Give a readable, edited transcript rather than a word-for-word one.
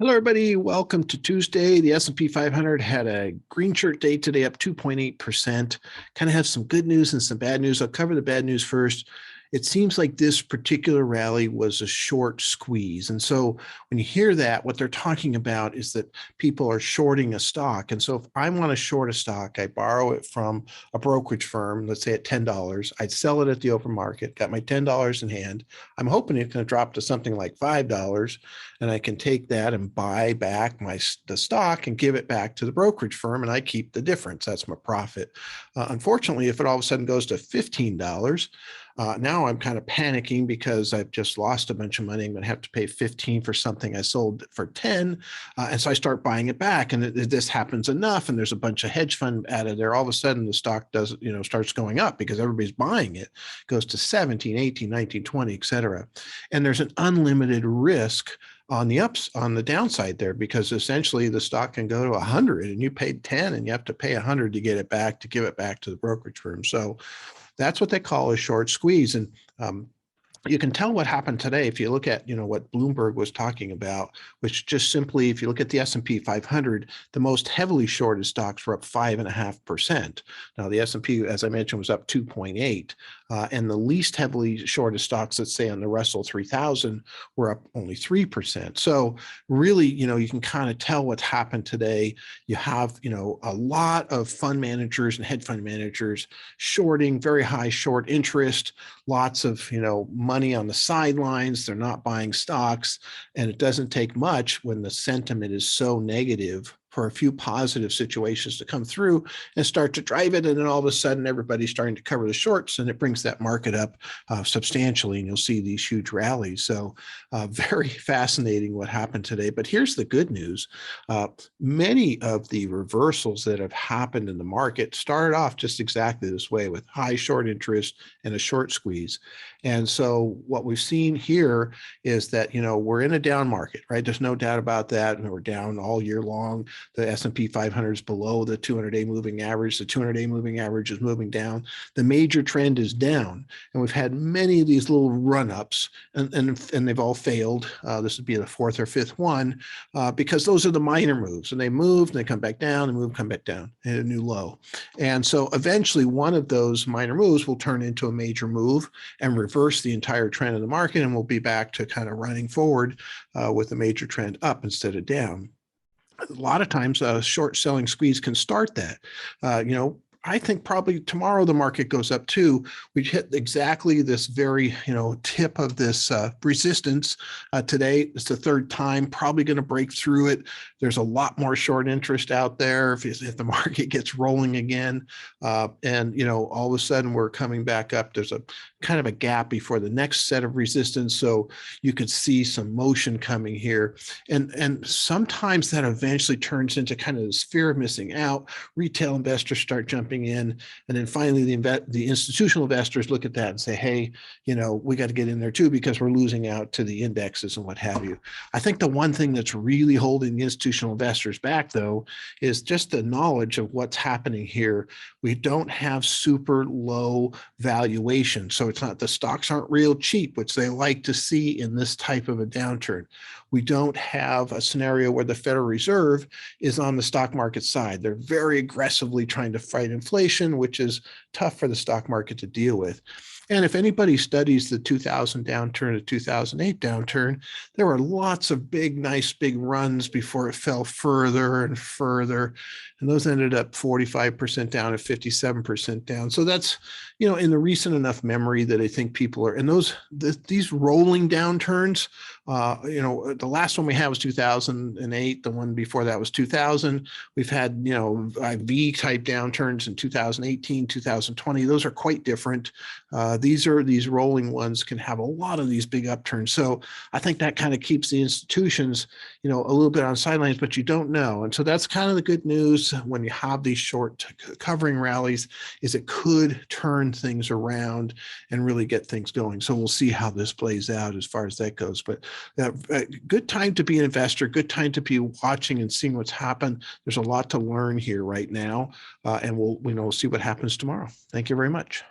Hello, everybody. Welcome to Tuesday. The S&P 500 had a green shirt day today, up 2.8%. Kind of have some good news and some bad news. I'll cover the bad news first. It seems like this particular rally was a short squeeze. And so when you hear that, what they're talking about is that people are shorting a stock. And so if I want to short a stock, I borrow it from a brokerage firm, let's say at $10. I'd sell it at the open market, got my $10 in hand. I'm hoping it's going to drop to something like $5, and I can take that and buy back the stock and give it back to the brokerage firm, and I keep the difference. That's my profit. Unfortunately, if it all of a sudden goes to $15, now I'm kind of panicking because I've just lost a bunch of money. I'm going to have to pay 15 for something I sold for 10. And so I start buying it back, and this happens enough. And there's a bunch of hedge fund added there. All of a sudden the stock starts going up because everybody's buying it. It goes to 17, 18, 19, 20, et cetera. And there's an unlimited risk on the downside there, because essentially the stock can go to 100 and you paid 10 and you have to pay 100 to get it back, to give it back to the brokerage firm. So that's what they call a short squeeze. And you can tell what happened today if you look at what Bloomberg was talking about, which just simply, if you look at the S&P 500, the most heavily shorted stocks were up 5.5%. Now the S&P, as I mentioned, was up 2.8, and the least heavily shorted stocks, let's say on the Russell 3000, were up only 3%. So really, you can kind of tell what's happened today. You have a lot of fund managers and hedge fund managers shorting, very high short interest, lots of money on the sidelines. They're not buying stocks, and it doesn't take much when the sentiment is so negative for a few positive situations to come through and start to drive it. And then all of a sudden, everybody's starting to cover the shorts, and it brings that market up substantially, and you'll see these huge rallies. So very fascinating what happened today. But here's the good news. Many of the reversals that have happened in the market started off just exactly this way, with high short interest and a short squeeze. And so what we've seen here is that, we're in a down market, right? There's no doubt about that. And we're down all year long. The S&P 500 is below the 200-day moving average. The 200-day moving average is moving down. The major trend is down. And we've had many of these little run-ups, and they've all failed. This would be the fourth or fifth one, because those are the minor moves. And they move, and they come back down, and move, come back down, at a new low. And so eventually one of those minor moves will turn into a major move and reverse the entire trend of the market, and we'll be back to kind of running forward with the major trend up instead of down. A lot of times a short selling squeeze can start that. I think probably tomorrow the market goes up too. We hit exactly this very, tip of this resistance today. It's the third time, probably going to break through it. There's a lot more short interest out there if the market gets rolling again. And all of a sudden we're coming back up. There's a kind of a gap before the next set of resistance. So you could see some motion coming here. And sometimes that eventually turns into kind of this fear of missing out. Retail investors start jumping in, and then finally the institutional investors look at that and say, hey, we got to get in there too, because we're losing out to the indexes and what have you. I think the one thing that's really holding the institutional investors back, though, is just the knowledge of what's happening here. We don't have super low valuation, so it's not, the stocks aren't real cheap, which they like to see in this type of a downturn. We don't have a scenario where the Federal Reserve is on the stock market side. They're very aggressively trying to fight inflation, which is tough for the stock market to deal with. And if anybody studies the 2000 downturn, the 2008 downturn, there were lots of nice big runs before it fell further and further. And those ended up 45% down and 57% down. So that's, in the recent enough memory that I think people are, and these rolling downturns, the last one we had was 2008. The one before that was 2000. We've had, V type downturns in 2018, 2020. Those are quite different. These rolling ones can have a lot of these big upturns. So I think that kind of keeps the institutions, a little bit on sidelines, but you don't know. And so that's kind of the good news when you have these short covering rallies, is it could turn things around and really get things going. So we'll see how this plays out as far as that goes. But good time to be an investor, good time to be watching and seeing what's happened. There's a lot to learn here right now, and we'll see what happens tomorrow. Thank you very much.